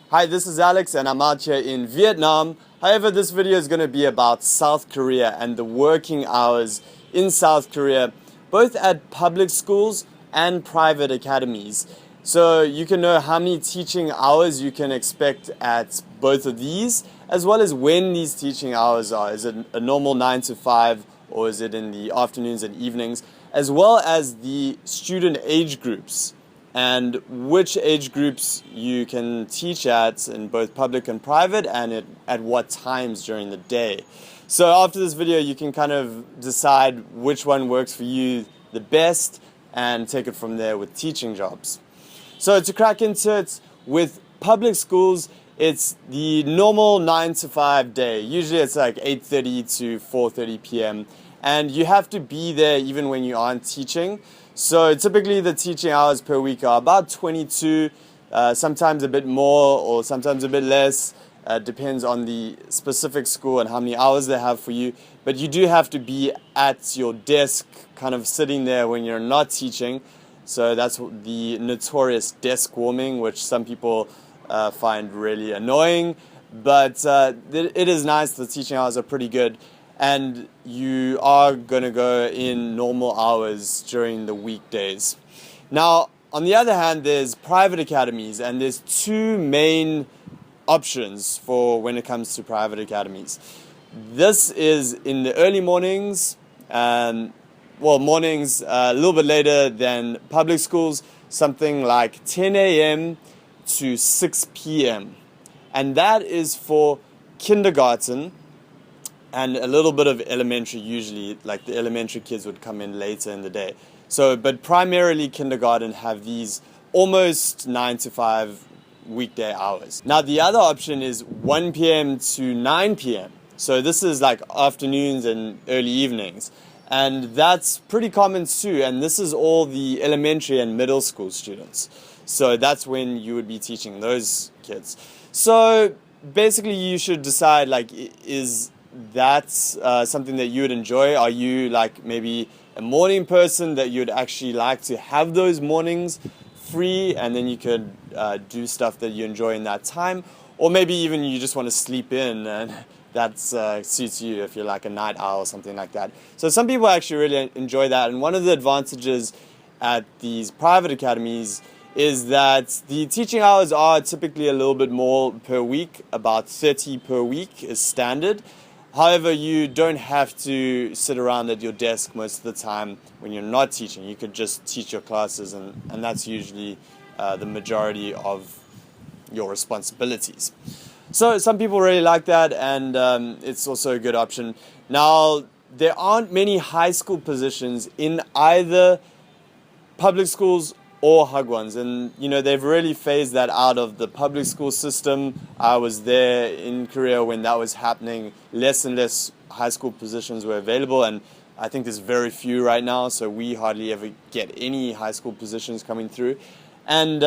Hi, this is Alex and I'm out here in Vietnam. However, this video is going to be about South Korea and the working hours in South Korea, both at public schools and private academies. So you can know how many teaching hours you can expect at both of these, as well as when these teaching hours are. Is it a normal 9 to 5 or is it in the afternoons and evenings, as well as the student age groups and which age groups you can teach at in both public and private, and at what times during the day. So after this video you can kind of decide which one works for you the best and take it from there with teaching jobs. So to crack into it, with public schools it's the normal 9 to 5 day. Usually it's like 8:30 to 4:30 p.m. and you have to be there even when you aren't teaching. So typically the teaching hours per week are about 22, sometimes a bit more or sometimes a bit less. Depends on the specific school and how many hours they have for you. But you do have to be at your desk, kind of sitting there when you're not teaching. So that's the notorious desk warming, which some people find really annoying. But it is nice. The teaching hours are pretty good. And you are going to go in normal hours during the weekdays. Now, on the other hand, there's private academies, and there's two main options for when it comes to private academies. This is in the early mornings, mornings a little bit later than public schools, something like 10 a.m. to 6 p.m. And that is for kindergarten and a little bit of elementary. Usually, like the elementary kids would come in later in the day. So, but primarily kindergarten have these almost 9 to 5 weekday hours. Now the other option is 1 p.m. to 9 p.m. So this is like afternoons and early evenings. And that's pretty common too. And this is all the elementary and middle school students. So that's when you would be teaching those kids. So basically you should decide, like, is that's something that you would enjoy? Are you like maybe a morning person that you'd actually like to have those mornings free and then you could do stuff that you enjoy in that time? Or maybe even you just want to sleep in and that suits you if you're like a night owl or something like that. So some people actually really enjoy that, and one of the advantages at these private academies is that the teaching hours are typically a little bit more per week. About 30 per week is standard. However, you don't have to sit around at your desk most of the time when you're not teaching. You could just teach your classes, and that's usually the majority of your responsibilities. So some people really like that, and it's also a good option. Now, there aren't many high school positions in either public schools or hagwons, and you know, they've really phased that out of the public school system. I was there in Korea when that was happening. Less and less high school positions were available, and I think there's very few right now, so we hardly ever get any high school positions coming through. And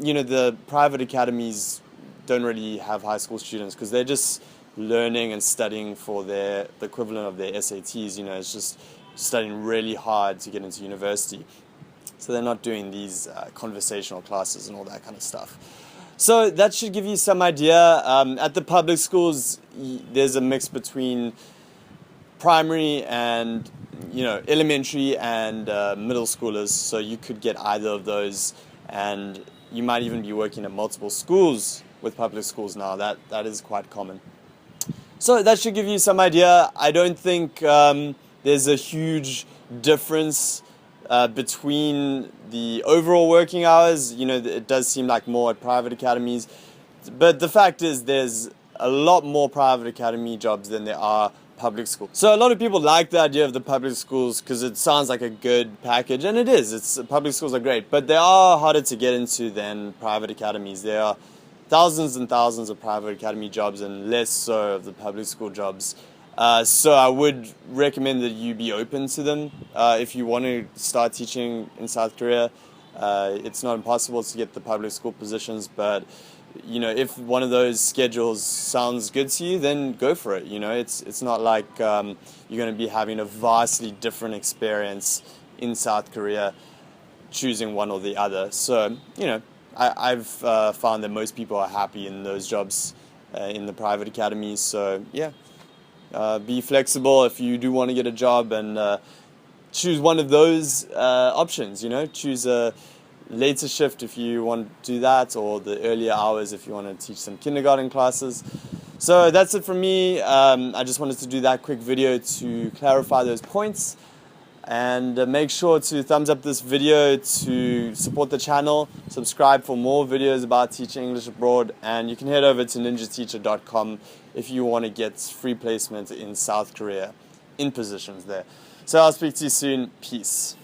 you know, the private academies don't really have high school students because they're just learning and studying for the equivalent of their SATs. You know, it's just studying really hard to get into university. So they're not doing these conversational classes and all that kind of stuff. So that should give you some idea. At the public schools, there's a mix between primary and, you know, elementary and middle schoolers. So you could get either of those, and you might even be working at multiple schools with public schools now. That is quite common. So that should give you some idea. I don't think there's a huge difference between the overall working hours. You know, it does seem like more at private academies, but the fact is there's a lot more private academy jobs than there are public schools. So a lot of people like the idea of the public schools because it sounds like a good package, and it is. Public schools are great, but they are harder to get into than private academies. There are thousands and thousands of private academy jobs and less so of the public school jobs. So I would recommend that you be open to them if you want to start teaching in South Korea. It's not impossible to get the public school positions, but you know, if one of those schedules sounds good to you, then go for it. You know, it's not like you're going to be having a vastly different experience in South Korea choosing one or the other. So, you know, I've found that most people are happy in those jobs in the private academies. So yeah, be flexible if you do want to get a job, and choose one of those options. You know, choose a later shift if you want to do that, or the earlier hours if you want to teach some kindergarten classes. So that's it from me. I just wanted to do that quick video to clarify those points. And make sure to thumbs up this video to support the channel. Subscribe for more videos about teaching English abroad. And you can head over to ninjateacher.com if you want to get free placement in South Korea in positions there. So I'll speak to you soon. Peace.